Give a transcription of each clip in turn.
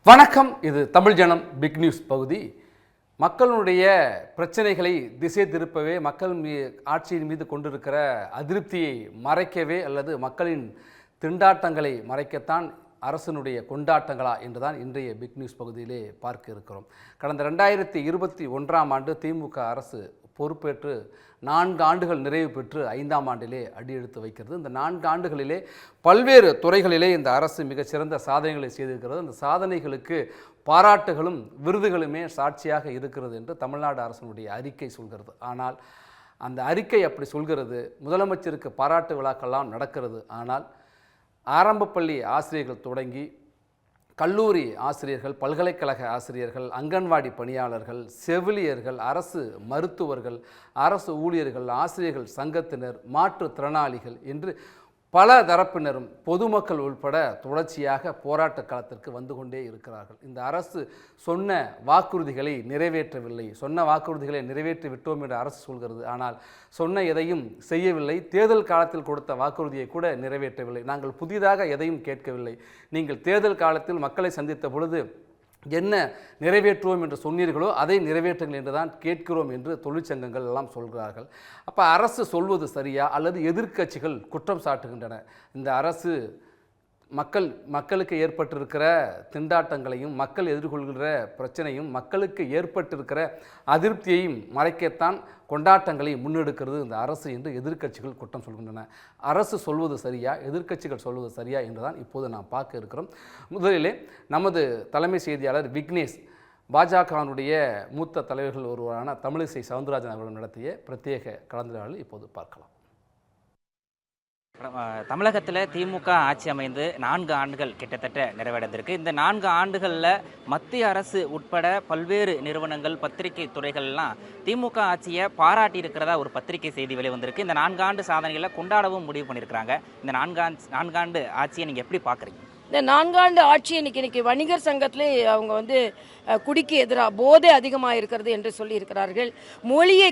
வணக்கம். இது தமிழ் ஜனம் பிக் நியூஸ் பகுதி. மக்களுடைய பிரச்சனைகளை திசை திருப்பவே, மக்கள் ஆட்சியின் மீது கொண்டிருக்கிற அதிருப்தியை மறைக்கவே அல்லது மக்களின் திண்டாட்டங்களை மறைக்கத்தான் அரசனுடைய கொண்டாட்டங்களா என்றுதான் இன்றைய பிக் நியூஸ் பகுதியிலே பார்க்க இருக்கிறோம். கடந்த 2021ஆம் ஆண்டு திமுக அரசு பொறுப்பேற்று 4 ஆண்டுகள் நிறைவு பெற்று 5ஆம் ஆண்டிலே அடியெடுத்து வைக்கிறது. இந்த 4 ஆண்டுகளிலே பல்வேறு துறைகளிலே இந்த அரசு மிகச்சிறந்த சாதனைகளை செய்திருக்கிறது. அந்த சாதனைகளுக்கு பாராட்டுகளும் விருதுகளுமே சாட்சியாக இருக்கிறது என்று தமிழ்நாடு அரசினுடைய அறிக்கை சொல்கிறது. ஆனால் அந்த அறிக்கை அப்படி சொல்கிறது. முதலமைச்சருக்கு பாராட்டு விழாக்கெல்லாம் நடக்கிறது. ஆனால் ஆரம்ப பள்ளி ஆசிரியர்கள் தொடங்கி கல்லூரி ஆசிரியர்கள், பல்கலைக்கழக ஆசிரியர்கள், அங்கன்வாடி பணியாளர்கள், செவிலியர்கள், அரசு மருத்துவர்கள், அரசு ஊழியர்கள், ஆசிரியர்கள் சங்கத்தினர், மாற்றுத்திறனாளிகள் என்று பல தரப்பினரும் பொதுமக்கள் உள்பட தொடர்ச்சியாக போராட்ட களத்திற்கு வந்து கொண்டே இருக்கிறார்கள். இந்த அரசு சொன்ன வாக்குறுதிகளை நிறைவேற்றவில்லை. சொன்ன வாக்குறுதிகளை நிறைவேற்றி விட்டோம் என்று அரசு சொல்கிறது. ஆனால் சொன்ன எதையும் செய்யவில்லை. தேர்தல் காலத்தில் கொடுத்த வாக்குறுதியை கூட நிறைவேற்றவில்லை. நாங்கள் புதிதாக எதையும் கேட்கவில்லை. நீங்கள் தேர்தல் காலத்தில் மக்களை சந்தித்த பொழுது என்ன நிறைவேற்றுவோம் என்று சொன்னீர்களோ அதை நிறைவேற்றுங்கள் என்றுதான் கேட்கிறோம் என்று தொழிற்சங்கங்கள் எல்லாம் சொல்கிறார்கள். அப்போ அரசு சொல்வது சரியா அல்லது எதிர்க்கட்சிகள் குற்றம் சாட்டுகின்றன? இந்த அரசு மக்களுக்கு ஏற்பட்டிருக்கிற திண்டாட்டங்களையும், மக்கள் எதிர்கொள்கிற பிரச்சனையும், மக்களுக்கு ஏற்பட்டிருக்கிற அதிருப்தியையும் மறைக்கத்தான் கொண்டாட்டங்களை முன்னெடுக்கிறது இந்த அரசு என்று எதிர்க்கட்சிகள் குற்றம் சொல்கின்றன. அரசு சொல்வது சரியா, எதிர்க்கட்சிகள் சொல்வது சரியா என்றுதான் இப்போது நாம் பார்க்க இருக்கிறோம். முதலிலே நமது தலைமை செய்தியாளர் விக்னேஷ் பாஜகவினுடைய மூத்த தலைவர்கள் ஒருவரான தமிழிசை சவுந்தரராஜன் அவர்கள் நடத்திய பிரத்யேக கலந்துரையாடலை இப்போது பார்க்கலாம். தமிழகத்தில் திமுக ஆட்சி அமைந்து 4 ஆண்டுகள் கிட்டத்தட்ட நிறைவடைந்திருக்கு. இந்த 4 ஆண்டுகளில் மத்திய அரசு உட்பட பல்வேறு நிறுவனங்கள், பத்திரிகை துறைகள்லாம் திமுக ஆட்சியை பாராட்டி இருக்கிறதா ஒரு பத்திரிகை செய்தி வெளிவந்திருக்கு. இந்த 4 ஆண்டு சாதனைகளை கொண்டாடவும் முடிவு பண்ணியிருக்கிறாங்க. இந்த 4 ஆண்டு ஆட்சியை நீங்கள் எப்படி பார்க்குறீங்க? இந்த 4 ஆண்டு ஆட்சி இன்னைக்கு வணிகர் சங்கத்திலே அவங்க குடிக்கு எதிராக போதை அதிகமாக இருக்கிறது என்று சொல்லி இருக்கிறார்கள். மொழியை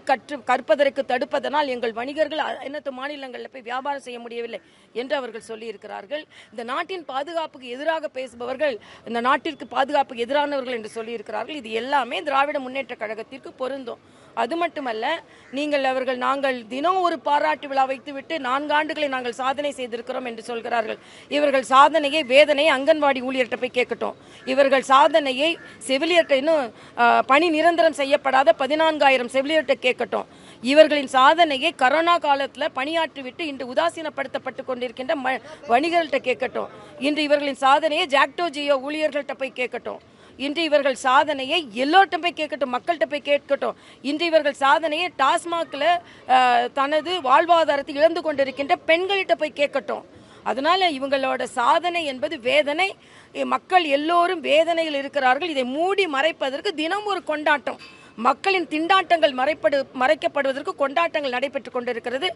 கற்பதற்கு தடுப்பதனால் எங்கள் வணிகர்கள் அனைத்து மாநிலங்களில் போய் வியாபாரம் செய்ய முடியவில்லை என்று அவர்கள் சொல்லி இருக்கிறார்கள். இந்த நாட்டின் பாதுகாப்புக்கு எதிராக பேசுபவர்கள் இந்த நாட்டிற்கு பாதுகாப்புக்கு எதிரானவர்கள் என்று சொல்லி இருக்கிறார்கள். இது எல்லாமே திராவிட முன்னேற்ற கழகத்திற்கு பொருந்தும். அது மட்டுமல்ல, நாங்கள் தினம் ஒரு பாராட்டு விழா வைத்துவிட்டு 4 ஆண்டுகளை நாங்கள் சாதனை செய்திருக்கிறோம் என்று சொல்கிறார்கள். இவர்கள் சாதனையை வேதனை அங்கன்வாடி ஊழியர்கிட்ட போய் கேட்கட்டும். இவர்கள் சாதனையை செவிலியர்கிட்ட இன்னும் பணி நிரந்தரம் செய்யப்படாத 14,000 செவிலியர்கிட்ட கேட்கட்டும். இவர்களின் சாதனையை கரோனா காலத்தில் பணியாற்றிவிட்டு இன்று உதாசீனப்படுத்தப்பட்டு கொண்டிருக்கின்ற வணிகர்கள்ட்ட கேட்கட்டும். இன்று இவர்களின் சாதனையை ஜாக்டோ ஜியோ ஊழியர்கள்ட்ட போய் கேட்கட்டும். இன்று இவர்கள் சாதனையை எல்லோர்கிட்ட போய் கேட்கட்டும், மக்கள்கிட்ட போய் கேட்கட்டும். இன்று இவர்கள் சாதனையை டாஸ்மாகில் தனது வாழ்வாதாரத்தை இழந்து கொண்டிருக்கின்ற பெண்கள்கிட்ட போய் கேட்கட்டும். அதனால இவங்களோட சாதனை என்பது வேதனை. மக்கள் எல்லோரும் வேதனையில் இருக்கிறார்கள். இதை மூடி மறைப்பதற்கு தினம் ஒரு கொண்டாட்டம். மக்களின் திண்டாட்டங்கள் மறைக்கப்படுவதற்கு கொண்டாட்டங்கள் நடைபெற்று கொண்டிருக்கிறது.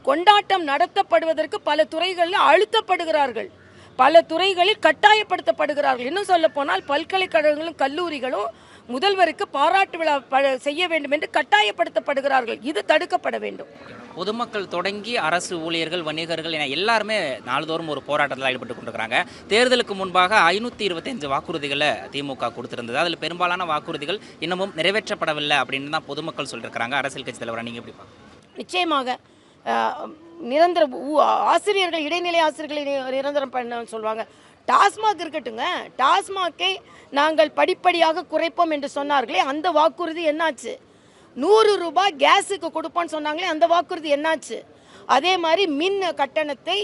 கொண்டாட்டம் நடத்தப்படுவதற்கு பல துறைகளில் அழுத்தப்படுகிறார்கள், பல துறைகளில் கட்டாயப்படுத்தப்படுகிறார்கள். இன்னும் சொல்ல போனால் பல்கலைக்கழகங்களும் கல்லூரிகளும் முதல்வருக்கு பாராட்டு விழா செய்ய வேண்டும் என்று கட்டாயப்படுத்தப்படுகிறார்கள். இது தடுக்கப்பட வேண்டும். பொதுமக்கள் தொடங்கி அரசு ஊழியர்கள், வணிகர்கள் என எல்லாருமே நாள்தோறும் ஒரு போராட்டத்தில் ஈடுபட்டு கொண்டிருக்கிறாங்க. தேர்தலுக்கு முன்பாக 525 வாக்குறுதிகளை திமுக கொடுத்திருந்தது. அதில் பெரும்பாலான வாக்குறுதிகள் இன்னமும் நிறைவேற்றப்படவில்லை அப்படின்னு தான் பொதுமக்கள் சொல்லியிருக்கிறாங்க. அரசியல் கட்சி தலைவராக நீங்கள் எப்படி பார்க்க? நிச்சயமாக நிரந்தர ஆசிரியர்கள், இடைநிலை ஆசிரியர்களை நிரந்தரம் பண்ண சொல்லுவாங்க. டாஸ்மாக் இருக்கட்டுங்க, டாஸ்மாக்கை நாங்கள் படிப்படியாக குறைப்போம் என்று சொன்னார்களே, அந்த வாக்குறுதி என்னாச்சு? 100 ரூபாய் கேஸுக்கு கொடுப்போம்னு சொன்னாங்களே, அந்த வாக்குறுதி என்னாச்சு? அதே மாதிரி மின் கட்டணத்தை,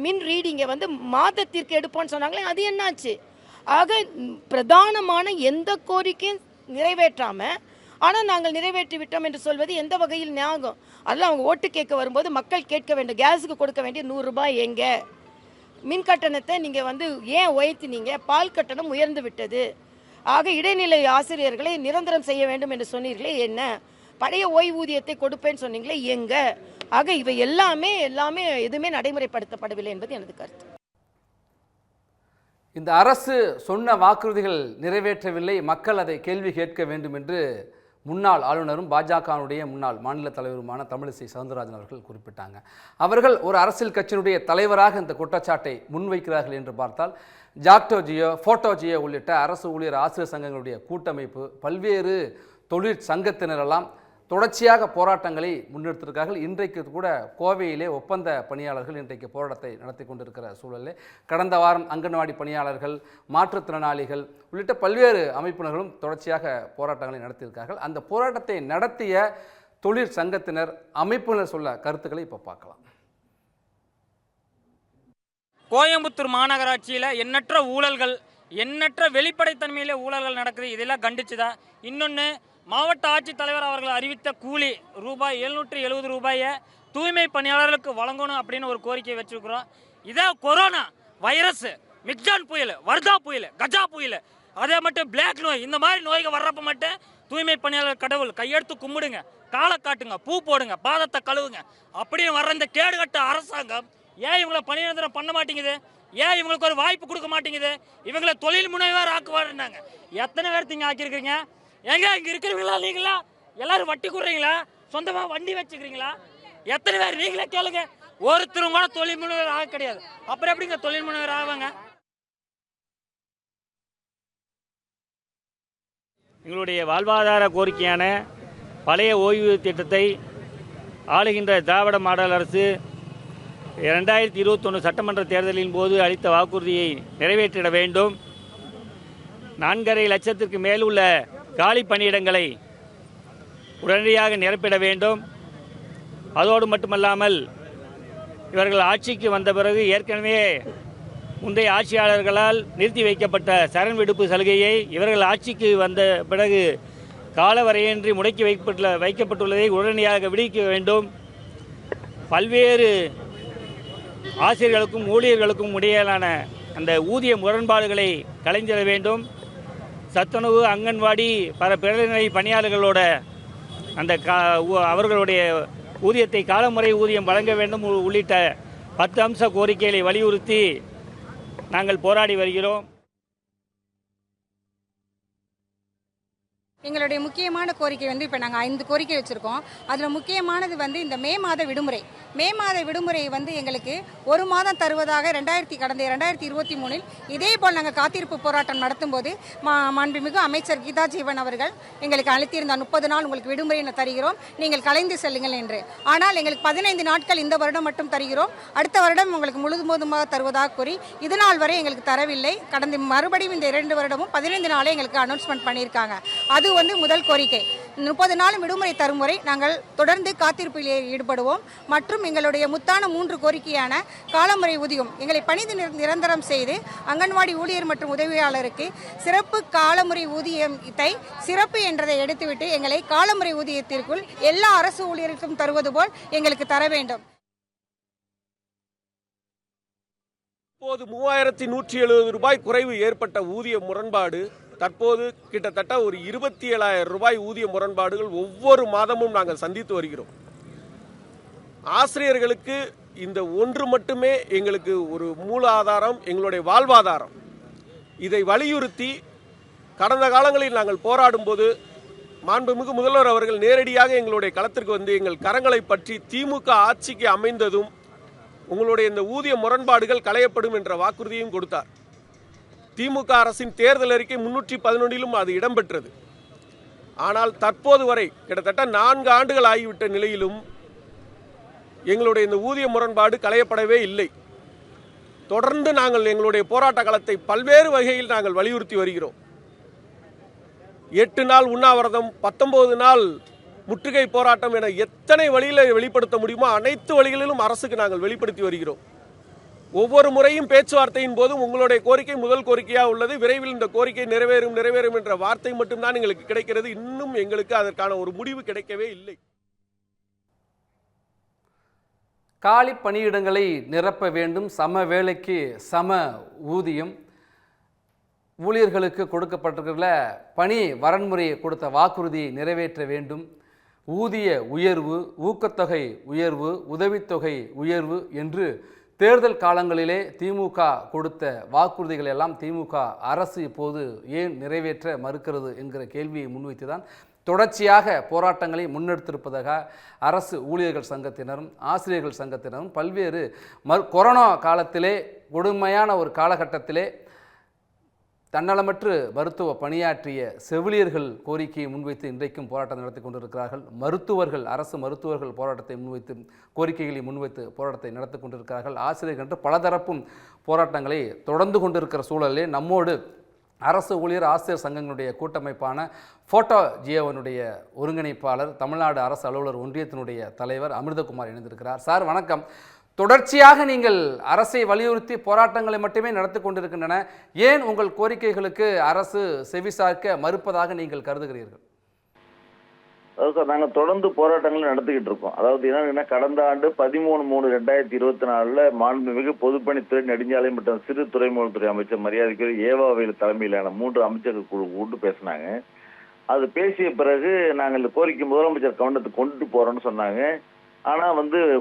மின் ரீடிங்கை மாதத்திற்கு எடுப்போம்னு சொன்னாங்களே, அது என்னாச்சு? ஆக பிரதானமான எந்த கோரிக்கையும் நிறைவேற்றாமல் ஆனால் நாங்கள் நிறைவேற்றி விட்டோம் என்று சொல்வது எந்த வகையில் நியாயம்? அதெல்லாம் அவங்க ஓட்டு கேட்க வரும்போது மக்கள் கேட்க வேண்டும், கேஸுக்கு கொடுக்க வேண்டிய 100 ரூபாய் எங்கே? மின் கட்டணத்தை நீங்கள் ஏன் உயர்த்தினீங்க? பால் கட்டணம் உயர்ந்து விட்டது. ஆக இடைநிலை ஆசிரியர்களை நிரந்தரம் செய்ய வேண்டும் என்று சொன்னீர்களே, என்ன? பழைய ஓய்வூதியத்தை கொடுப்பேன்னு சொன்னீங்களே, எங்கே? ஆக இவை எல்லாமே எதுவுமே நடைமுறைப்படுத்தப்படவில்லை என்பது எனது கருத்து. இந்த அரசு சொன்ன வாக்குறுதிகள் நிறைவேற்றவில்லை, மக்கள் அதை கேள்வி கேட்க வேண்டும் என்று முன்னாள் ஆளுநரும் பாஜகவினுடைய முன்னாள் மாநில தலைவருமான தமிழிசை சவுந்தரராஜன் அவர்கள் குறிப்பிட்டாங்க. அவர்கள் ஒரு அரசியல் கட்சியினுடைய தலைவராக இந்த குற்றச்சாட்டை முன்வைக்கிறார்கள் என்று பார்த்தால் ஜாக்டோஜியோ, ஃபோட்டோஜியோ உள்ளிட்ட அரசு ஊழியர் ஆசிரியர் சங்கங்களுடைய கூட்டமைப்பு, பல்வேறு தொழிற்சங்கத்தினரெல்லாம் தொடர்ச்சியாக போராட்டங்களை முன்னெடுத்திருக்கிறார்கள். இன்றைக்கு கூட கோவையிலே ஒப்பந்த பணியாளர்கள் இன்றைக்கு போராட்டத்தை நடத்தி கொண்டிருக்கிற சூழலில் கடந்த வாரம் அங்கன்வாடி பணியாளர்கள், மாற்றுத்திறனாளிகள் உள்ளிட்ட பல்வேறு அமைப்பினர்களும் தொடர்ச்சியாக போராட்டங்களை நடத்தியிருக்கார்கள். அந்த போராட்டத்தை நடத்திய தொழிற்சங்கத்தினர், அமைப்பினர் சொல்ல கருத்துக்களை இப்போ பார்க்கலாம். கோயம்புத்தூர் மாநகராட்சியில் எண்ணற்ற ஊழல்கள், எண்ணற்ற வெளிப்படைத்தன்மையிலே ஊழல்கள் நடக்குது. இதெல்லாம் கண்டிச்சு தான். இன்னொன்று, மாவட்ட ஆட்சித்தலைவர் அவர்கள் அறிவித்த கூலி ரூபாய் 770 ரூபாயை தூய்மை பணியாளர்களுக்கு வழங்கணும் அப்படின்னு ஒரு கோரிக்கை வச்சுருக்கிறோம். இதே கொரோனா வைரஸ், மிக்ஜான் புயல், வர்தா புயல், கஜா புயல், அதே மட்டும் பிளாக் நோய், இந்த மாதிரி நோய்கள் வர்றப்ப மட்டும் தூய்மை பணியாளர் கடவுள் கையெடுத்து கும்பிடுங்க, காலை காட்டுங்க, பூ போடுங்க, பாதத்தை கழுவுங்க அப்படின்னு வர்ற இந்த கேடுகட்ட அரசாங்கம் ஏன் இவங்களை பணிநிரந்தரம் பண்ண மாட்டேங்குது? ஏன் இவங்களுக்கு ஒரு வாய்ப்பு கொடுக்க மாட்டேங்குது? இவங்களை தொழில் முனைவர் ஆக்குவாருன்னாங்க. எத்தனை பேர் இங்கே ஆக்கியிருக்கிறீங்க? எங்க இங்கே இருக்கிறீங்களா? நீங்களா எல்லாரும் வட்டி கொடுறீங்களா? சொந்தமாக வண்டி வச்சுக்கிறீங்களா? எத்தனை பேர்? நீங்களே கேளுங்க. ஒருத்தரும் கூட தொழில் முனைவர் ஆக கிடையாது. அப்புறம் எப்படிங்க தொழில் முனைவர் ஆவாங்க? எங்களுடைய வாழ்வாதார கோரிக்கையான பழைய ஓய்வு திட்டத்தை ஆளுகின்ற திராவிட மாடல் அரசு 2021 சட்டமன்ற தேர்தலின் போது அளித்த வாக்குறுதியை நிறைவேற்றிட வேண்டும். 4.5 லட்சத்திற்கு மேல் உள்ள காலி பணியிடங்களை உடனடியாக நிரப்பிட வேண்டும். அதோடு மட்டுமல்லாமல் இவர்கள் ஆட்சிக்கு வந்த பிறகு ஏற்கனவே முந்தைய ஆட்சியாளர்களால் நிறுத்தி வைக்கப்பட்ட சரண் விடுப்பு சலுகையை இவர்கள் ஆட்சிக்கு வந்த பிறகு காலவரையின்றி முடக்கி வைக்கப்பட்டுள்ளதை உடனடியாக விடுவிக்க வேண்டும். பல்வேறு ஆசிரியர்களுக்கும் ஊழியர்களுக்கும் இடையிலான அந்த ஊதிய முரண்பாடுகளை களைந்திட வேண்டும். சத்துணவு, அங்கன்வாடி, பல பிறநிலை பணியாளர்களோட அந்த அவர்களுடைய ஊதியத்தை காலமுறை ஊதியம் வழங்க வேண்டும் உள்ளிட்ட 10 அம்ச கோரிக்கைகளை வலியுறுத்தி நாங்கள் போராடி வருகிறோம். எங்களுடைய முக்கியமான கோரிக்கை இப்போ நாங்கள் 5 கோரிக்கை வச்சுருக்கோம். அதில் முக்கியமானது இந்த மே மாத விடுமுறை. மே மாத விடுமுறை எங்களுக்கு 1 மாதம் தருவதாக கடந்த 2023 இதே போல் நாங்கள் காத்திருப்பு போராட்டம் நடத்தும் போது மாண்புமிகு அமைச்சர் கீதா ஜீவன் அவர்கள் எங்களுக்கு அளித்திருந்தார், 30 நாள் உங்களுக்கு விடுமுறை தருகிறோம், நீங்கள் கலைந்து செல்லுங்கள் என்று. ஆனால் எங்களுக்கு 15 நாட்கள் இந்த வருடம் மட்டும் தருகிறோம், அடுத்த வருடம் உங்களுக்கு முழுவதுமாக தருவதாக கூறி இது நாள் வரை எங்களுக்கு தரவில்லை. கடந்த மறுபடியும் இந்த 2 வருடமும் 15 நாளே எங்களுக்கு அனௌன்ஸ்மெண்ட் பண்ணியிருக்காங்க. அது முதல் கோரிக்கை. 30 நாள் விடுமுறை தரும் வரை நாங்கள் தொடர்ந்து காத்திருப்பில் ஈடுபடுவோம். மற்றும் எங்களுடைய முத்தான 3 கோரிக்கையான காலமுறை ஊதியம், எங்களை பணி நிரந்தரம் செய்து அங்கன்வாடி ஊழியர் மற்றும் உதவியாளருக்கு சிறப்பு காலமுறை ஊதியத்தை சிறப்பு என்றதை எடுத்துவிட்டு எங்களை காலமுறை ஊதியத்திற்குள் எல்லா அரசு ஊழியருக்கும் தருவது போல் எங்களுக்கு தர வேண்டும். இப்போது 3170 ரூபாய் குறைவு ஏற்பட்ட ஊதிய முரண்பாடு தற்போது கிட்டத்தட்ட ஒரு 27,000 ரூபாய் ஊதிய முரண்பாடுகள் ஒவ்வொரு மாதமும் நாங்கள் சந்தித்து வருகிறோம். ஆசிரியர்களுக்கு இந்த ஒன்று மட்டுமே எங்களுக்கு ஒரு மூலாதாரம், எங்களுடைய வாழ்வாதாரம். இதை வலியுறுத்தி கடந்த காலங்களில் நாங்கள் போராடும் போது மாண்புமிகு முதல்வர் அவர்கள் நேரடியாக எங்களுடைய களத்திற்கு வந்து எங்கள் கரங்களை பற்றி திமுக ஆட்சிக்கு அமைந்ததும் உங்களுடைய இந்த ஊதிய முரண்பாடுகள் களையப்படும் என்ற வாக்குறுதியும் கொடுத்தார். திமுக அரசின் தேர்தல் அறிக்கை 311 அது இடம்பெற்றது. ஆனால் தற்போது வரை கிட்டத்தட்ட 4 ஆண்டுகள் ஆகிவிட்ட நிலையிலும் எங்களுடைய இந்த ஊதிய முரண்பாடு களையப்படவே இல்லை. தொடர்ந்து நாங்கள் எங்களுடைய போராட்ட காலத்தை பல்வேறு வகையில் நாங்கள் வலியுறுத்தி வருகிறோம். 8 நாள் உண்ணாவிரதம், 19 நாள் முற்றுகை போராட்டம் என எத்தனை வழியில் வெளிப்படுத்த முடியுமோ அனைத்து வழிகளிலும் அரசுக்கு நாங்கள் வெளிப்படுத்தி வருகிறோம். ஒவ்வொரு முறையும் பேச்சுவார்த்தையின் போதும் உங்களுடைய கோரிக்கை முதல் கோரிக்கையாக உள்ளது, விரைவில் இந்த கோரிக்கை நிறைவேறும் என்ற வார்த்தை மட்டும்தான் எங்களுக்கு கிடைக்கிறது. இன்னும் எங்களுக்கு அதற்கான ஒரு முடிவு கிடைக்கவே இல்லை. காலி பணியிடங்களை நிரப்ப வேண்டும், சம வேலைக்கு சம ஊதியம், ஊழியர்களுக்கு கொடுக்கப்பட்டிருக்கிற பணி வரன்முறையை கொடுத்த வாக்குறுதியை நிறைவேற்ற வேண்டும், ஊதிய உயர்வு, ஊக்கத்தொகை உயர்வு, உதவித்தொகை உயர்வு என்று தேர்தல் காலங்களிலே திமுக கொடுத்த வாக்குறுதிகள் எல்லாம் திமுக அரசு இப்போது ஏன் நிறைவேற்ற மறுக்கிறது என்கிற கேள்வியை முன்வைத்து தான் தொடர்ச்சியாக போராட்டங்களை முன்னெடுத்திருப்பதாக அரசு ஊழியர்கள் சங்கத்தினரும் ஆசிரியர்கள் சங்கத்தினரும் பல்வேறு கொரோனா காலத்திலே கொடுமையான ஒரு காலகட்டத்திலே தன்னலமற்று மருத்துவ பணியாற்றிய செவிலியர்கள் கோரிக்கையை முன்வைத்து இன்றைக்கும் போராட்டம் நடத்தி கொண்டிருக்கிறார்கள். மருத்துவர்கள், அரசு மருத்துவர்கள் போராட்டத்தை முன்வைத்து கோரிக்கைகளை முன்வைத்து போராட்டத்தை நடத்தி கொண்டிருக்கிறார்கள். ஆசிரியர்கள் என்று பலதரப்பும் போராட்டங்களை தொடர்ந்து கொண்டிருக்கிற சூழலிலே நம்மோடு அரசு ஊழியர் ஆசிரியர் சங்கங்களுடைய கூட்டமைப்பான ஃபோட்டோ ஜியோவனுடைய ஒருங்கிணைப்பாளர், தமிழ்நாடு அரசு அலுவலர் ஒன்றியத்தினுடைய தலைவர் அமிர்தகுமார் இணைந்திருக்கிறார். சார் வணக்கம். தொடர்ச்சியாக நீங்கள் அரசை வலியுறுத்தி போராட்டங்களை மட்டுமே நடத்தி கொண்டிருக்கின்றன, ஏன் உங்கள் கோரிக்கைகளுக்கு அரசு செவிசாய்க்க மறுப்பதாக நீங்கள் கருதுகிறீர்கள்? அதாவது சார், நாங்கள் தொடர்ந்து போராட்டங்களை நடத்திக்கிட்டு இருக்கோம். அதாவது என்னன்னா, கடந்த ஆண்டு 13/3/2024 மாண்புமிகு பொதுப்பணித்துறை, நெடுஞ்சாலை மற்றும் சிறு துறைமுகத்துறை அமைச்சர் மரியாதைக்குரிய ஏவாவேலு தலைமையிலான 3 அமைச்சர்கள் குழு கூட்டு பேசினாங்க. அது பேசிய பிறகு நாங்கள் இந்த கோரிக்கை முதலமைச்சர் கவனத்துக்கு கொண்டு போறோம்னு சொன்னாங்க. ஆனால்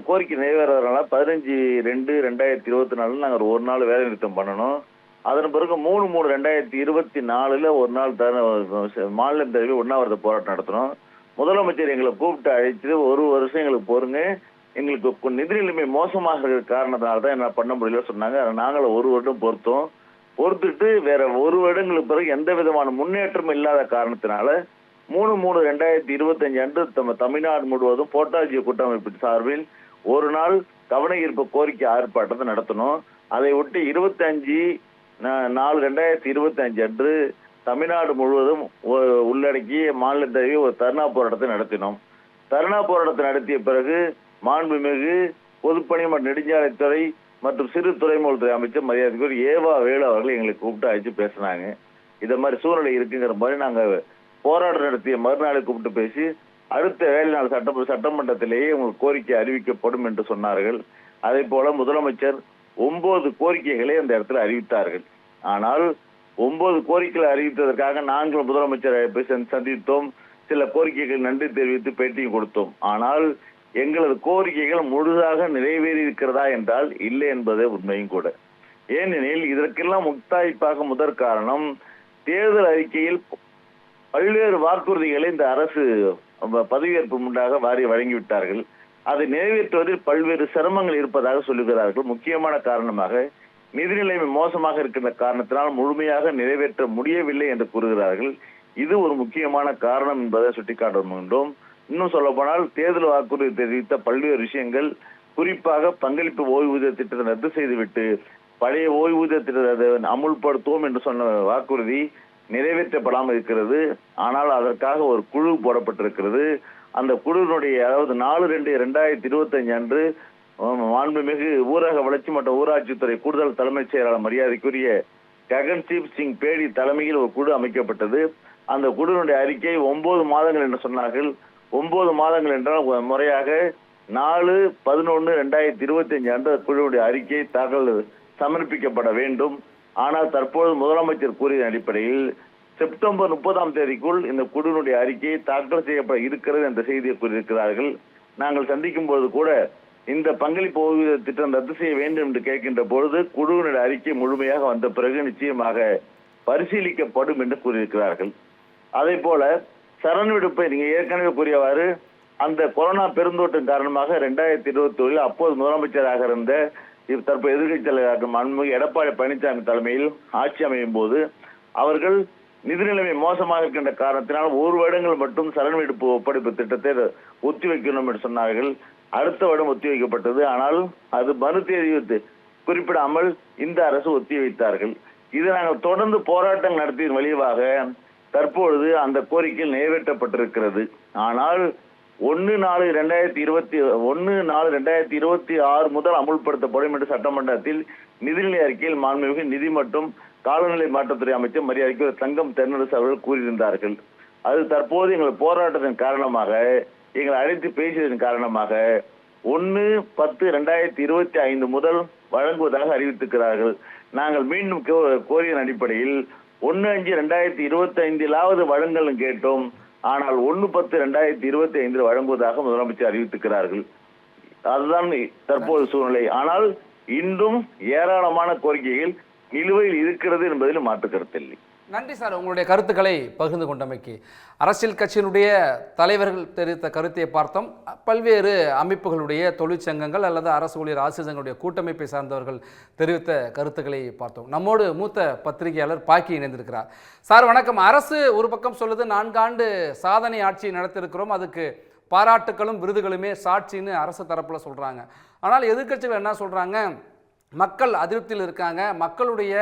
கோரிக்கை நிறைவேறதுனால 15/2/2024 நாங்கள் ஒரு நாள் வேலை நிறுத்தம் பண்ணணும். அதன் பிறகு 3/3/2024 ஒரு நாள் மாநில தலைவர் உண்ணாவிரத போராட்டம் நடத்தணும். முதலமைச்சர் எங்களை கூப்பிட்டு அழைச்சிட்டு 1 வருஷம் எங்களுக்கு பொறுங்க, எங்களுக்கு நிதி நிலைமை மோசமாக இருக்கிற காரணத்தினால தான் என்ன பண்ண முடியல சொன்னாங்க. நாங்களும் 1 வருடம் பொறுத்துட்டு வேற 1 வருடங்களுக்கு பிறகு எந்த விதமான முன்னேற்றமும் இல்லாத காரணத்தினால 3/3/2025 அன்று தமிழ்நாடு முழுவதும் போட்டாஜியோ கூட்டமைப்பு சார்பில் ஒரு நாள் கவன ஈர்ப்பு கோரிக்கை ஆர்ப்பாட்டத்தை நடத்தணும். அதை ஒட்டி 25/4/2025 அன்று தமிழ்நாடு முழுவதும் உள்ளடக்கிய மாநில தழுவிய ஒரு தர்ணா போராட்டத்தை நடத்தினோம். தர்ணா போராட்டத்தை நடத்திய பிறகு மாண்புமிகு பொதுப்பணி மற்றும் நெடுஞ்சாலைத்துறை மற்றும் சிறு துறைமுகத்துறை அமைச்சர் மரியாதைக்குரிய ஏவாவேலு அவர்கள் எங்களை கூப்பிட்டு அழைச்சு பேசினாங்க. இதை மாதிரி சூழ்நிலை இருக்குங்கிற மாதிரி நாங்கள் போராட்டம் நடத்திய மறுநாளை கூப்பிட்டு பேசி அடுத்த வேலை நாள் சட்டமன்றத்திலேயே உங்களுக்கு கோரிக்கை அறிவிக்கப்படும் என்று சொன்னார்கள். அதே போல முதலமைச்சர் 9 கோரிக்கைகளை அந்த இடத்துல அறிவித்தார்கள். ஆனால் 9 கோரிக்கைகளை அறிவித்ததற்காக நாங்கள் முதலமைச்சரை சந்தித்தோம். சில கோரிக்கைகள் நன்றி தெரிவித்து பேட்டியும் கொடுத்தோம். ஆனால் எங்களது கோரிக்கைகள் முழுதாக நிறைவேறி இருக்கிறதா என்றால் இல்லை என்பதே உண்மையும் கூட. ஏனெனில் இதற்கெல்லாம் முத்தாய்ப்பாக முதற் காரணம், தேர்தல் அறிக்கையில் பல்வேறு வாக்குறுதிகளை இந்த அரசு பதவியேற்பு முன்னாக வழங்கிவிட்டார்கள். அதை நிறைவேற்றுவதில் பல்வேறு சிரமங்கள் இருப்பதாக சொல்லுகிறார்கள். முக்கியமான காரணமாக நிதி நிலைமை மோசமாக இருக்கின்ற காரணத்தினால் முழுமையாக நிறைவேற்ற முடியவில்லை என்று கூறுகிறார்கள். இது ஒரு முக்கியமான காரணம் என்பதை சுட்டிக்காட்டுகின்றோம். இன்னும் சொல்ல போனால் தேர்தல் வாக்குறுதி தெரிவித்த பல்வேறு விஷயங்கள், குறிப்பாக பங்களிப்பு ஓய்வூதிய திட்டத்தை ரத்து செய்துவிட்டு பழைய ஓய்வூதிய திட்டத்தை அமுல்படுத்துவோம் என்று சொன்ன வாக்குறுதி நிறைவேற்றப்படாமல் இருக்கிறது. ஆனால் அதற்காக ஒரு குழு போடப்பட்டிருக்கிறது. அந்த குழுவினுடைய, அதாவது 4/2/2025 அன்று மாண்புமிகு ஊரக வளர்ச்சி மற்றும் ஊராட்சித்துறை கூடுதல் தலைமைச் செயலாளர் மரியாதைக்குரிய ககன்தீப் சிங் பேடி தலைமையில் ஒரு குழு அமைக்கப்பட்டது. அந்த குழுவினுடைய அறிக்கை 9 மாதங்கள் என்று சொன்னார்கள். 9 மாதங்கள் என்றால் முறையாக 4/11/2025 அன்று குழுவுடைய அறிக்கை சமர்ப்பிக்கப்பட வேண்டும். ஆனால் தற்போது முதலமைச்சர் கூறிய அடிப்படையில் செப்டம்பர் 30ஆம் தேதிக்குள் இந்த குழுவினுடைய அறிக்கையை தாக்கல் செய்யப்பட இருக்கிறது என்ற செய்தியை கூறியிருக்கிறார்கள். நாங்கள் சந்திக்கும் பொழுது கூட இந்த பங்களிப்பு ஓய்வூதிய திட்டம் ரத்து செய்ய வேண்டும் என்று கேட்கின்ற பொழுது குழுவினுடைய அறிக்கை முழுமையாக வந்த பிறகு நிச்சயமாக பரிசீலிக்கப்படும் என்று கூறியிருக்கிறார்கள். அதே போல சரண் விடுப்பை நீங்க ஏற்கனவே கூறியவாறு அந்த கொரோனா பெருந்தொற்றின் காரணமாக 2021 அப்போது முதலமைச்சராக இருந்த தற்போது எதிர்கட்சி தலைவராக மாண்புமிகு எடப்பாடி பழனிசாமி தலைமையில் ஆட்சி அமையும் போது அவர்கள் நிதி நிலைமை மோசமாக இருக்கின்ற காரணத்தினால் 1 வருடங்கள் மட்டும் சரண் விடுப்பு ஒப்படைப்பு திட்டத்தை ஒத்திவைக்கணும் என்று சொன்னார்கள். அடுத்த வருடம் ஒத்திவைக்கப்பட்டது. ஆனால் அது மறு தேதி குறிப்பிடாமல் இந்த அரசு ஒத்திவைத்தார்கள். இது நாங்கள் தொடர்ந்து போராட்டம் நடத்திய விளைவாக தற்பொழுது அந்த கோரிக்கையில் நிறைவேற்றப்பட்டிருக்கிறது. ஆனால் 1/4/2026 முதல் அமுல்படுத்தப்படும் என்று சட்டமன்றத்தில் நிதிநிலை அறிக்கையில் மாண்புமிகு நிதி மற்றும் காலநிலை மாற்றத்துறை அமைச்சர் மரியாதைக்கு தங்கம் தென்னரசு அவர்கள் கூறியிருந்தார்கள். அது தற்போது எங்கள் போராட்டத்தின் காரணமாக, எங்களை அழைத்து பேசியதன் காரணமாக 1/10/2025 முதல் வழங்குவதாக அறிவித்திருக்கிறார்கள். நாங்கள் மீண்டும் கோரியின் அடிப்படையில் 1/5/2025 வழங்கலும் கேட்டோம். ஆனால் 1/10/2025 வழங்குவதாக முதலமைச்சர் அறிவித்திருக்கிறார்கள். அதுதான் தற்போது சூழ்நிலை. ஆனால் இன்றும் ஏராளமான கோரிக்கைகள் நிலுவையில் இருக்கிறது என்பதில் மாற்று கருத்தில்லை. நன்றி சார், உங்களுடைய கருத்துக்களை பகிர்ந்து கொண்டமைக்கு. அரசியல் கட்சியினுடைய தலைவர்கள் தெரிவித்த கருத்தை பார்த்தோம். பல்வேறு அமைப்புகளுடைய தொழிற்சங்கங்கள் அல்லது அரசு ஊழியர் ஆசிரியர் சங்கங்களுடைய கூட்டமைப்பை சார்ந்தவர்கள் தெரிவித்த கருத்துக்களை பார்த்தோம். நம்மோடு மூத்த பத்திரிகையாளர் பாக்கி இணைந்திருக்கிறார். சார் வணக்கம். அரசு ஒரு பக்கம் சொல்லுது 4 ஆண்டு சாதனை ஆட்சி நடத்திருக்கிறோம், அதுக்கு பாராட்டுகளும் விருதுகளுமே சாட்சின்னு அரசு தரப்பில் சொல்கிறாங்க. ஆனால் எதிர்க்கட்சிகள் என்ன சொல்கிறாங்க, மக்கள் அதிருப்தியில் இருக்காங்க, மக்களுடைய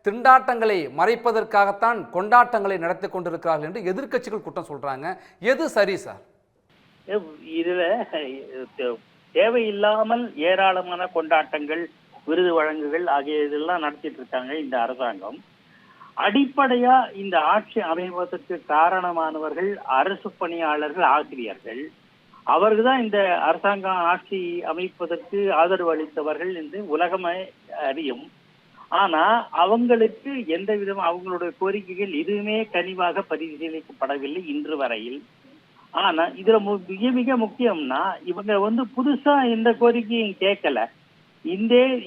திண்டாட்டங்களை மறைப்பதற்காகத்தான் கொண்டாட்டங்களை நடத்தி கொண்டிருக்கிறார்கள் என்று எதிர்க்கட்சிகள் குற்றம் சொல்றாங்க. எது சரி சார்? இதுல தேவையில்லாமல் ஏராளமான கொண்டாட்டங்கள், விருது வழங்குகள் ஆகிய இதெல்லாம் நடத்திட்டு இருக்காங்க இந்த அரசாங்கம். அடிப்படையா இந்த ஆட்சி அமைவதற்கு காரணமானவர்கள் அரசு பணியாளர்கள், ஆசிரியர்கள். அவர்கள் தான் இந்த அரசாங்கம் ஆட்சி அமைப்பதற்கு ஆதரவு அளித்தவர்கள் என்று உலகமே அறியும். ஆனா அவங்களுக்கு எந்த விதம் அவங்களுடைய கோரிக்கைகள் எதுவுமே கனிவாக பரிசீலிக்கப்படவில்லை இன்று வரையில். ஆனா இதுல மிக மிக முக்கியம்னா இவங்க புதுசா எந்த கோரிக்கையும் கேட்கல.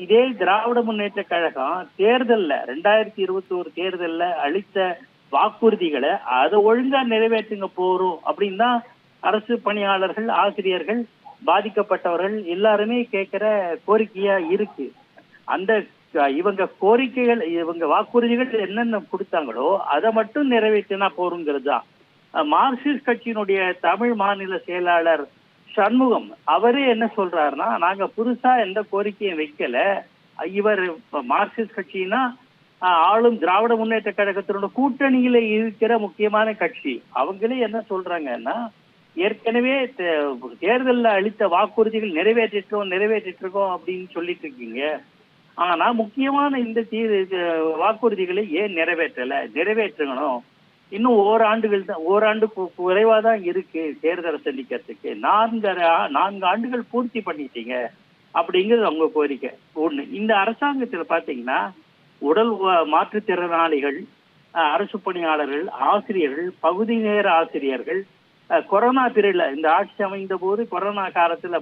இதே திராவிட முன்னேற்ற கழகம் தேர்தல்ல 2021 தேர்தல்ல அளித்த வாக்குறுதிகளை அதை ஒழுங்கா நிறைவேற்றுங்க போறோம் அப்படின்னு தான் அரசு பணியாளர்கள், ஆசிரியர்கள், பாதிக்கப்பட்டவர்கள் எல்லாருமே கேட்கிற கோரிக்கையா இருக்கு. அந்த இவங்க கோரிக்கைகள், இவங்க வாக்குறுதிகள் என்னென்ன கொடுத்தாங்களோ அதை மட்டும் நிறைவேற்றினா போருங்கிறது தான். மார்க்சிஸ்ட் கட்சியினுடைய தமிழ் மாநில செயலாளர் சண்முகம் அவரே என்ன சொல்றாருன்னா, நாங்க புதுசா எந்த கோரிக்கையும் வைக்கல. இவர் மார்க்சிஸ்ட் கட்சின்னா ஆளும் திராவிட முன்னேற்ற கழகத்தினோட கூட்டணியில இருக்கிற முக்கியமான கட்சி. அவங்களே என்ன சொல்றாங்கன்னா, ஏற்கனவே தேர்தலில் அளித்த வாக்குறுதிகள் நிறைவேற்றிட்டு இருக்கோம் அப்படின்னு சொல்லிட்டு இருக்கீங்க. ஆனா முக்கியமான இந்த வாக்குறுதிகளை ஏன் நிறைவேற்றணும்? இன்னும் ஓராண்டு குறைவா தான் இருக்கு தேர்தலை சந்திக்கிறதுக்கு. 4 ஆண்டுகள் பூர்த்தி பண்ணிட்டீங்க அப்படிங்கிறது அவங்க கோரிக்கை. ஒண்ணு, இந்த அரசாங்கத்துல பாத்தீங்கன்னா உடல் மாற்றுத்திறனாளிகள், அரசு பணியாளர்கள், ஆசிரியர்கள், பகுதி நேர ஆசிரியர்கள், கொரோனா பீரியட்ல இந்த ஆட்சி அமைந்த போது கொரோனா காலத்துல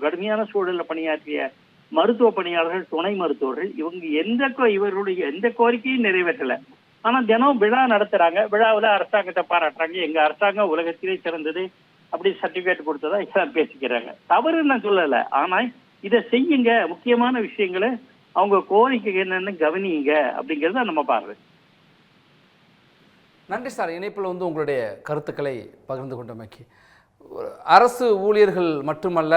கடுமையான சூழல்ல பணியாற்றிய மருத்துவ பணியாளர்கள், துணை மருத்துவர்கள், இவர்களுடைய எந்த கோரிக்கையும் நிறைவேற்றல. ஆனா தினம் விழா நடத்துறாங்க. விழாவில் அரசாங்கத்தை பாராட்டுறாங்க. எங்க அரசாங்கம் உலகத்திலே சிறந்தது அப்படி சர்டிபிகேட் கொடுத்ததா எல்லாம் பேசிக்கிறாங்க. தவறு நான் சொல்லல. ஆனா இதை செய்யுங்க, முக்கியமான விஷயங்களை அவங்க கோரிக்கை என்னன்னு கவனிங்க அப்படிங்கிறத நம்ம பாருங்க. நன்றி சார். இணைப்பில் உங்களுடைய கருத்துக்களை பகிர்ந்து கொண்டமைக்கு. அரசு ஊழியர்கள் மட்டுமல்ல,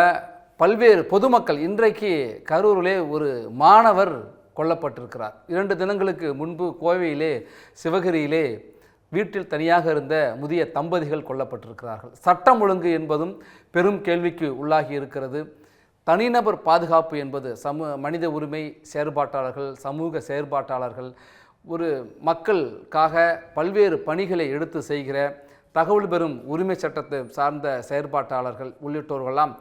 பல்வேறு பொதுமக்கள், இன்றைக்கு கரூரிலே ஒரு மாணவர் கொல்லப்பட்டிருக்கிறார். 2 தினங்களுக்கு முன்பு கோவையிலே, சிவகிரியிலே வீட்டில் தனியாக இருந்த முதிய தம்பதிகள் கொல்லப்பட்டிருக்கிறார்கள். சட்டம் ஒழுங்கு என்பதும் பெரும் கேள்விக்கு உள்ளாகி இருக்கிறது. தனிநபர் பாதுகாப்பு என்பது மனித உரிமை செயற்பாட்டாளர்கள், சமூக செயற்பாட்டாளர்கள், ஒரு மக்களுக்காக பல்வேறு பணிகளை எடுத்து செய்கிற தகவல் பெறும் உரிமை சட்டத்தை சார்ந்த செயற்பாட்டாளர்கள் உள்ளிட்டோர்களெல்லாம்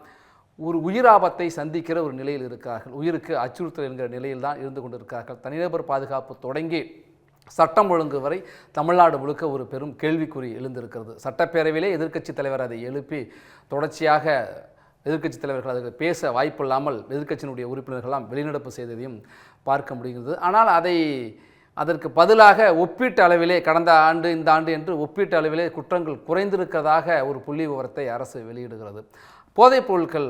ஒரு உயிராபத்தை சந்திக்கிற ஒரு நிலையில் இருக்கிறார்கள். உயிருக்கு அச்சுறுத்தல் என்கிற நிலையில் தான் இருந்து கொண்டிருக்கிறார்கள். தனிநபர் பாதுகாப்பு தொடங்கி சட்டம் ஒழுங்கு வரை தமிழ்நாடு முழுக்க ஒரு பெரும் கேள்விக்குறி எழுந்திருக்கிறது. சட்டப்பேரவையிலே எதிர்க்கட்சித் தலைவர் அதை எழுப்பி தொடர்ச்சியாக எதிர்க்கட்சித் தலைவர்கள் அதுக்கு பேச வாய்ப்பில்லாமல் எதிர்க்கட்சியினுடைய உறுப்பினர்களெல்லாம் வெளிநடப்பு செய்ததையும் பார்க்க முடிகிறது. ஆனால் அதற்கு பதிலாக ஒப்பீட்டு அளவிலே கடந்த ஆண்டு இந்த ஆண்டு என்று ஒப்பீட்டு அளவிலே குற்றங்கள் குறைந்திருக்கிறதாக ஒரு புள்ளி விவரத்தை அரசு வெளியிடுகிறது. போதைப் பொருட்கள்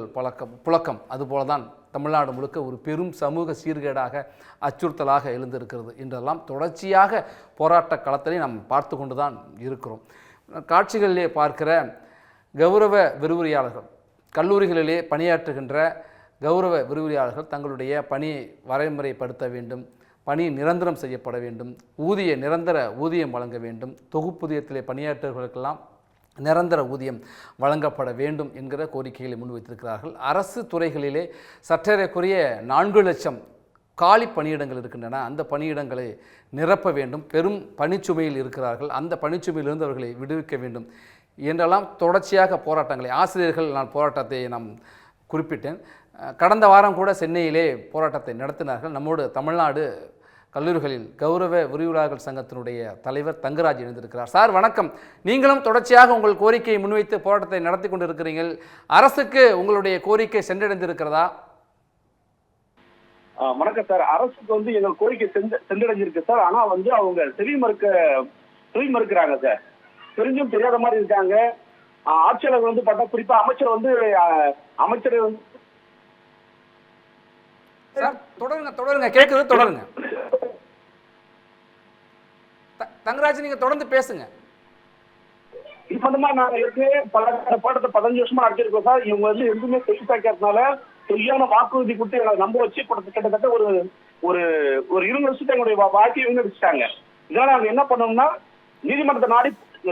புழக்கம் அதுபோல தான் தமிழ்நாடு முழுக்க ஒரு பெரும் சமூக சீர்கேடாக அச்சுறுத்தலாக எழுந்திருக்கிறது என்றெல்லாம் தொடர்ச்சியாக போராட்ட களத்திலே நாம் பார்த்து கொண்டு தான் இருக்கிறோம். காட்சிகளிலே பார்க்கிற கௌரவ விரிவுரையாளர்கள், கல்லூரிகளிலே பணியாற்றுகின்ற கௌரவ விரிவுரையாளர்கள் தங்களுடைய பணியை வரைமுறைப்படுத்த வேண்டும், பணி நிரந்தரம் செய்யப்பட வேண்டும், நிரந்தர ஊதியம் வழங்க வேண்டும், தொகுப்பூதியத்திலே பணியாற்றுவர்களுக்கெல்லாம் நிரந்தர ஊதியம் வழங்கப்பட வேண்டும் என்கிற கோரிக்கைகளை முன்வைத்திருக்கிறார்கள். அரசு துறைகளிலே சற்றேறக்குறைய 4 லட்சம் காலி பணியிடங்கள் இருக்கின்றன. அந்த பணியிடங்களை நிரப்ப வேண்டும். பெரும் பணிச்சுமையில் இருக்கிறார்கள். அந்த பணிச்சுமையிலிருந்து அவர்களை விடுவிக்க வேண்டும் என்றெல்லாம் தொடர்ச்சியாக போராட்டங்களை ஆசிரியர்கள் போராட்டத்தை நாம் குறிப்பிட்டேன். கடந்த வாரம் கூட சென்னையிலே போராட்டத்தை நடத்தினார்கள். நம்மோடு தமிழ்நாடு கல்லூரிகளில் கௌரவ விரிவுரையாளர்கள் சங்கத்தினுடைய தலைவர் தங்கராஜ் இணைந்திருக்கிறார். சார் வணக்கம். நீங்களும் தொடர்ச்சியாக உங்கள் கோரிக்கையை முன்வைத்து போராட்டத்தை நடத்தி கொண்டிருக்கிறீர்கள். அரசுக்கு உங்களுடைய கோரிக்கை சென்றடைந்திருக்கிறதா? வணக்கம் சார். அரசுக்கு வந்து எங்கள் கோரிக்கை சென்றடைஞ்சிருக்கு சார். ஆனா வந்து அவங்க செவி மறுக்கிறாங்க சார். தெரிஞ்சும் தெரியாத மாதிரி இருக்காங்க. ஆட்சியாளர் வந்து பார்த்தா குறிப்பா அமைச்சர் வந்து சார் தொடருங்க கேட்குறது தொடருங்க. தங்கராஜ் நீங்க தொடர்ந்து பேசுங்க. இப்ப இந்த மாதிரி நாங்க ஏற்கனவே பல பாடத்தை 15 வருஷமா நடத்திருக்கோம் சார். இவங்க வந்து எதுவுமே செய்யாக்கிறதுனால சரியான வாக்குறுதி கொடுத்து எங்களை நம்ப வச்சு கிட்டத்தட்ட ஒரு ஒரு ஒரு 20 வருஷத்தை எங்களுடைய வாழ்க்கையை வீணடிச்சிட்டாங்க. இதனால நாங்க என்ன பண்ணோம்னா நீதிமன்றத்தை நாடி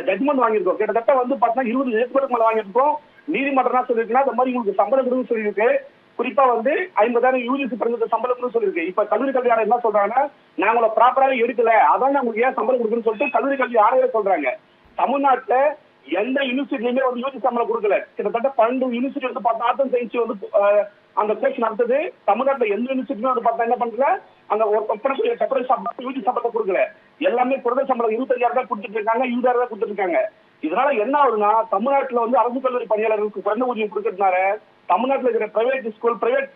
ஜட்மெண்ட் வாங்கியிருக்கோம். கிட்டத்தட்ட வந்து பார்த்தீங்கன்னா 20 ஜட்மெண்ட் மேல வாங்கியிருக்கோம். நீதிமன்றம் சொல்லியிருக்குன்னா இந்த மாதிரி உங்களுக்கு சம்பளம் கொடுன்னு சொல்லியிருக்கு. குறிப்பா வந்து 50,000 யூஜிசி பிறந்த சம்பளம்னு சொல்லியிருக்கு. இப்ப கல்லூரி கல்வி ஆணையம் என்ன சொல்றாங்கன்னா நாங்கள ப்ராப்பராக எடுக்கல, அதான் உங்களுக்கு ஏன் சம்பளம் கொடுக்குன்னு சொல்லிட்டு கல்லூரி கல்வி ஆணையம் சொல்றாங்க. தமிழ்நாட்டுல எந்த யூனிவர்சிட்டியுமே வந்து யூஜி சம்பளம் கொடுக்கல. கிட்டத்தட்ட 12 யூனிவர்சிட்டி வந்து பார்த்தா ஆர்ட்ஸ் அண்ட் சயின்ஸ் வந்து அந்த கோர்ஸ் நடத்துது. தமிழ்நாட்டுல எந்த யூனிவர்சிட்டியும் வந்து பார்த்தா என்ன பண்றல அங்க யூஜி சம்பளத்தை கொடுக்கல. எல்லாமே குறைந்த சம்பளம் 25,000 தான் கொடுத்துட்டு இருக்காங்க, 20,000 தான் கொடுத்துட்டு இருக்காங்க. இதனால என்ன ஆகுதுன்னா தமிழ்நாட்டுல வந்து அரசு கல்லூரி பணியாளர்களுக்கு குறைந்த ஊதியம் கொடுக்கறதுனால தமிழ்நாட்டில் இருக்கிற பிரைவேட் ஸ்கூல் பிரைவேட்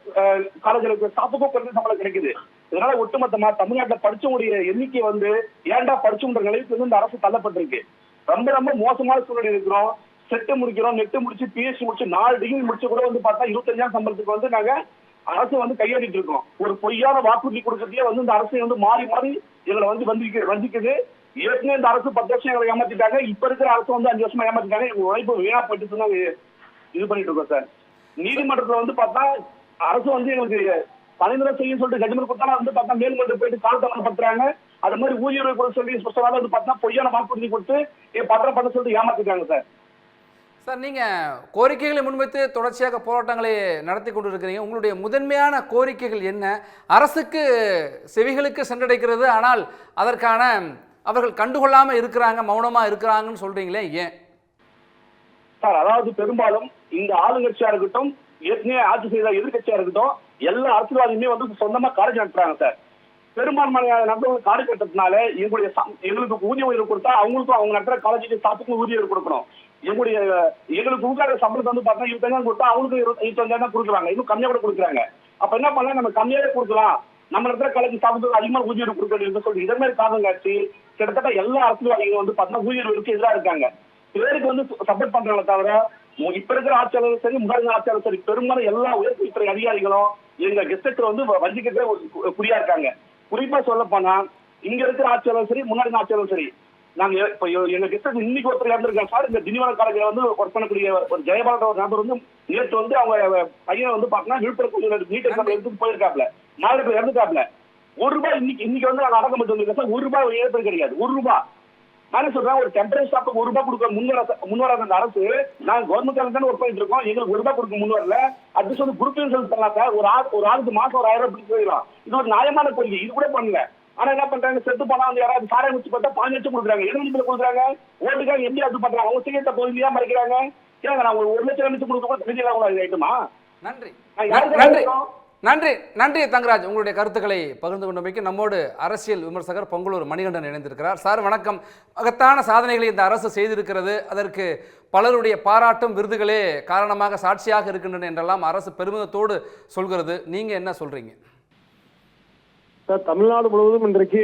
காலேஜ்களுக்கு ஸ்டாஃபுக்கும் குறைந்த சம்பளம் கிடைக்குது. இதனால ஒட்டுமொத்தமா தமிழ்நாட்டில் படிச்சவங்களுடைய எண்ணிக்கை வந்து ஏன்டா படிச்சுன்ற நிலைக்கு வந்து இந்த அரசு தள்ளப்பட்டிருக்கு. ரொம்ப ரொம்ப மோசமான சூழ்நிலை இருக்கிறோம். செட்டு முடிக்கிறோம், நெட்டு முடிச்சு பிஎஸ்சி முடிச்சு 4 டிகிரி முடிச்சு கூட வந்து பார்த்தா 25,000 சம்பளத்துக்கு வந்து நாங்க அரசு வந்து கையெழுத்திட்டு இருக்கோம். ஒரு பொய்யான வாக்குறுதி கொடுக்கறதே வந்து இந்த அரசு வந்து மாறி மாறி எங்களை வந்து வஞ்சிக்குது. ஏற்கனவே இந்த அரசு 10 வருஷம் எங்களை ஏமாத்திட்டாங்க. இப்ப இருக்கிற அரசு வந்து 5 வருஷமா ஏமாத்திட்டாங்க. எங்க உழைப்பு வீணா போயிட்டு நாங்க இது பண்ணிட்டு இருக்கோம் சார். நீதிமன்றத்துல வந்து பார்த்தா அரசு வந்து எங்களுக்கு 12 செய்யும் சொல்லிட்டு ஜட்மெண்ட் கொடுத்தாலும் வந்து பார்த்தா மேல்மன்றம் போயிட்டு காலதாமதப்படுத்துறாங்க. அது மாதிரி ஊதியர்கள் கூட சொல்லி ஸ்பெஷலாக வந்து பார்த்தா பொய்யான வாக்குறுதி கொடுத்து பத்திரம் பண்ண சொல்லிட்டு ஏமாத்திட்டாங்க சார். சார் நீங்கள் கோரிக்கைகளை முன்வைத்து தொடர்ச்சியாக போராட்டங்களை நடத்தி கொண்டு இருக்கிறீங்க. உங்களுடைய முதன்மையான கோரிக்கைகள் என்ன? அரசுக்கு செவிகளுக்கு சென்றடைக்கிறது, ஆனால் அதற்கான அவர்கள் கண்டுகொள்ளாமல் இருக்கிறாங்க, மௌனமாக இருக்கிறாங்கன்னு சொல்றீங்களே, ஏன் சார்? அதாவது பெரும்பாலும் இந்த ஆளுங்கட்சியா இருக்கட்டும், ஏற்கனவே ஆட்சி செய்த எதிர்கட்சியா இருக்கட்டும், எல்லா அரசியல்வாதியுமே வந்து சொந்தமா காலேஜ் நடத்துறாங்க சார். பெரும்பான்மையான நபர்கள் காலேஜ் கட்டத்தினால எங்களுக்கு ஊதிய உயர்வு கொடுத்தா அவங்களுக்கும் அவங்க நடத்துற காலேஜுக்கு ஸ்டாஃபுக்கும் ஊதிய உயர்வு கொடுக்கணும். எங்களுக்கு கொடுக்குற சம்பளத்தை வந்து பார்த்தா 25,000 கொடுத்தா அவங்களுக்கு 25,000 கொடுக்குறாங்க. இன்னும் கம்மியா கூட கொடுக்குறாங்க. அப்ப என்ன பண்ணலாம், நம்ம கம்மியாவே கொடுக்கலாம், நம்ம இடத்துல காலேஜ் ஸ்டாஃபுக்கு அதிகமாக ஊதிய உயர்வு கொடுக்க சொல்லி இதே மாதிரி காரணம் காட்சி கிட்டத்தட்ட எல்லா அரசியல்வாதிகளும் வந்து பார்த்தீங்கன்னா ஊதிய உயர்வுக்கு எதிராக இருக்காங்க. பேருக்கு வந்து சப்போர்ட் பண்றாங்களே தவிர இப்ப இருக்கிற ஆட்சியாளரும் சரி, முன்னாள் ஆட்சியாளரும் சரி, பெரும்பாலும் எல்லா உயர்கல்வித்துறை அதிகாரிகளும் எங்க கெஸ்டத்துல வந்து வஞ்சிக்கிறதே குறியா இருக்காங்க. குறிப்பா சொல்ல போனா இங்க இருக்கிற ஆட்சியாளரும் சரி, முன்னாடி ஆட்சியாளரும் சரி, நாங்க இப்ப எங்க கெஸ்ட் இன்னைக்கு ஒருத்தர் இறந்துருக்காங்க சார். இந்த திண்டிவனம் காலேஜ்ல வந்து ஒர்க் பண்ணக்கூடிய ஒரு ஜெயபாலன் ஒரு நபர் வந்து நேற்று வந்து அவங்க பையன் வந்து பாத்தீங்கன்னா விழுப்புரம் நீட் எக்ஸாம் எடுத்து போயிருக்காப்ல, நாளைக்கு இறந்துட்டாப்ல. ₹1 இன்னைக்கு வந்து நாங்க அடக்கம் பண்ணி வந்திருக்கோம் சார். ₹1 இழப்பு கிடையாது. ₹1 நான் சொல்றேன், ஒரு டெம்பரரி ஸ்டாஃப்க்கு ₹1 கொடுக்க முன்வராத அந்த அரசு, நாங்க கவர்மெண்ட் தானே ஒர்க் பண்ணிட்டு இருக்கோம், எங்களுக்கு ₹1 கொடுக்க முன்வரல. அட்லீஸ்ட் வந்து குரூப் இன்சூரன்ஸ் பண்ணலாம் சார். ஒரு ஆளுக்கு மாசம் ஒரு 1000 ரூபாய் போயிடலாம். இது ஒரு நியாயமான கோரிக்கை. இது கூட பண்ணல. ஆனா என்ன பண்றாங்க, செத்து போனா வந்து யாராவது சாரை முடிச்சு பார்த்தா 15 லட்சம் கொடுக்குறாங்க, 7 லட்சம் கொடுக்குறாங்க. ஓட்டுக்காக எப்படி அது பண்றாங்க? அவங்க சிகிச்சை பகுதியா மறைக்கிறாங்க. ஏங்க நான் ஒரு 1 லட்சம் 2 லட்சம் கொடுக்க தெரிஞ்சுக்கலாம் ஆயிட்டுமா? நன்றி நன்றி நன்றி தங்கராஜ், உங்களுடைய கருத்துக்களை பகிர்ந்து கொண்டமைக்கு. நம்மோடு அரசியல் விமர்சகர் பொங்கலூர் மணிகண்டன் இணைந்திருக்கிறார். சார் வணக்கம். மகத்தான சாதனைகளை இந்த அரசு செய்திருக்கிறது, அதற்கு பலருடைய பாராட்டும் விருதுகளே காரணமாக சாட்சியாக இருக்கின்றன என்றெல்லாம் அரசு பெருமிதத்தோடு சொல்கிறது. நீங்க என்ன சொல்றீங்க சார்? தமிழ்நாடு முழுவதும் இன்றைக்கு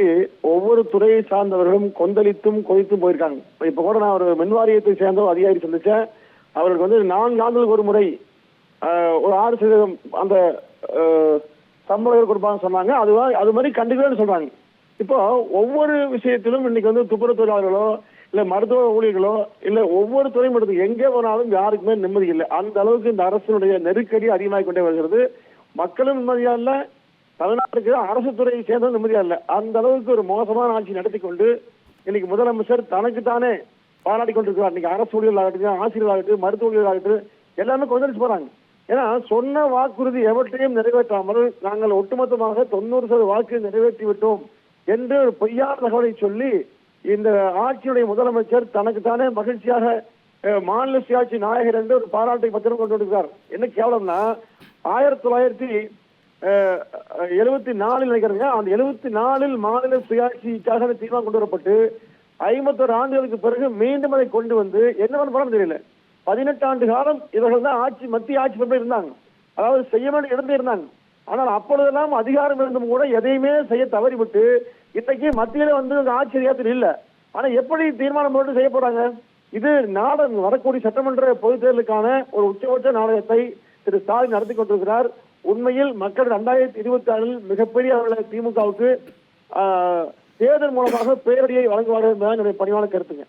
ஒவ்வொரு துறையை சார்ந்தவர்களும் கொந்தளித்தும் கொதித்தும் போயிருக்காங்க. இப்ப கூட நான் ஒரு மின்வாரியத்தை சேர்ந்த ஒரு அதிகாரி சந்திச்சேன். அவருக்கு வந்து 4 ஆண்டுகளுக்கு ஒரு முறை ஒரு 6% அந்த சம்பளம் கொடுப்பாங்க சொன்னாங்க. அது மாதிரி கண்டிப்பாக சொல்றாங்க. இப்போ ஒவ்வொரு விஷயத்திலும் இன்னைக்கு வந்து துப்புரவு தொழிலாளர்களோ இல்ல மருத்துவ ஊழியர்களோ இல்ல ஒவ்வொரு துறையும் எடுத்து எங்கே போனாலும் யாருக்குமே நிம்மதி இல்லை. அந்த அளவுக்கு இந்த அரசினுடைய நெருக்கடி அதிகமாகிக் கொண்டே வருகிறது. மக்களும் நிம்மதியா இல்ல, தமிழ்நாட்டுக்கு அரசு துறையை சேர்ந்தது நிம்மதியா இல்ல. அந்த அளவுக்கு ஒரு மோசமான ஆட்சி நடத்தி கொண்டு இன்னைக்கு முதலமைச்சர் தனக்குத்தானே பாராட்டி கொண்டிருக்கிறார். இன்னைக்கு அரசு ஊழியர்களாகட்டும், ஆசிரியர்களாகட்டும், மருத்துவ ஊழியர்களாகட்டும் எல்லாமே கொந்தளிச்சு போறாங்க. ஏன்னா சொன்ன வாக்குறுதி எவற்றையும் நிறைவேற்றாமல் நாங்கள் ஒட்டுமொத்தமாக 90% வாக்கு நிறைவேற்றி விட்டோம் என்று ஒரு பொய்யான தகவலை சொல்லி இந்த ஆட்சியுடைய முதலமைச்சர் தனக்குத்தானே மகிழ்ச்சியாக மாநில சுயாட்சி நாயகர் என்று ஒரு பாராட்டை பத்திரம் கொண்டு வந்திருக்கார். என்ன கேவலம்னா 1974 நினைக்கிறேங்க, அந்த 74 மாநில சுயாட்சிக்காக தீர்மானம் கொண்டு வரப்பட்டு 51 ஆண்டுகளுக்கு பிறகு மீண்டும் அதை கொண்டு வந்து என்ன பண்ண போறான்னு தெரியல. 18 ஆண்டு காலம் இவர்கள் தான் மத்திய ஆட்சி பொறுப்பில் இருந்தாங்க. அதாவது செய்ய வேண்டிய இடத்துல இருந்தாங்க. ஆனால் அப்பொழுதெல்லாம் அதிகாரம் இருந்தும் கூட எதையுமே செய்ய தவறிவிட்டு இன்னைக்கு மத்தியில வந்து ஆட்சி அதிகாரத்தில் இல்லை. ஆனா எப்படி தீர்மானம் போட்டு செய்ய போறாங்க? இது நாடகம் வரக்கூடிய சட்டமன்ற பொதுத் தேர்தலுக்கான ஒரு உச்சபட்ச நாடகத்தை திரு ஸ்டாலின் நடத்தி கொண்டிருக்கிறார். உண்மையில் மக்கள் 2026 மிகப்பெரிய அளவில் திமுகவுக்கு தேர்தல் மூலமாக பேரடியை வழங்குவார்கள் என்பதுதான் என்னுடைய பணிவான கருத்துங்க.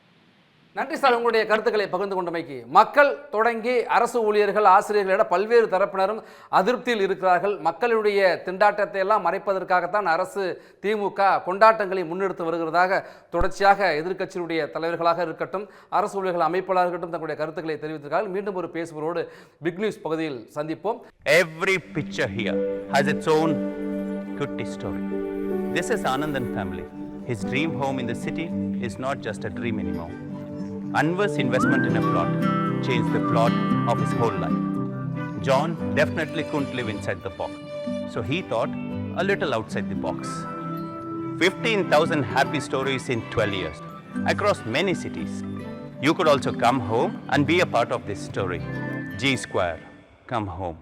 நன்றி சார், உங்களுடைய கருத்துக்களை பகிர்ந்து கொண்டமைக்கு. மக்கள் தொடங்கி அரசு ஊழியர்கள், ஆசிரியர்களிட பல்வேறு தரப்பினரும் அதிருப்தியில் இருக்கிறார்கள். மக்களுடைய திண்டாட்டத்தை எல்லாம் மறைப்பதற்காகத்தான் அரசு திமுக கொண்டாட்டங்களை முன்னெடுத்து வருகிறதாக தொடர்ச்சியாக எதிர்க்கட்சியினுடைய தலைவர்களாக இருக்கட்டும், அரசு ஊழியர்கள் அமைப்பாளர்கள் இருக்கட்டும் தங்களுடைய கருத்துக்களை தெரிவித்திருக்கிறார்கள். மீண்டும் ஒரு பேசுபவரோடு பிக் நியூஸ் பகுதியில் சந்திப்போம். Every picture here has its own goody story. This is Anandan family. His dream home in the city is not just a dream anymore. Anwar's investment in a plot changed the plot of his whole life. John definitely couldn't live inside the box, so he thought a little outside the box. 15,000 happy stories in 12 years across many cities. You could also come home and be a part of this story. G Square, come home.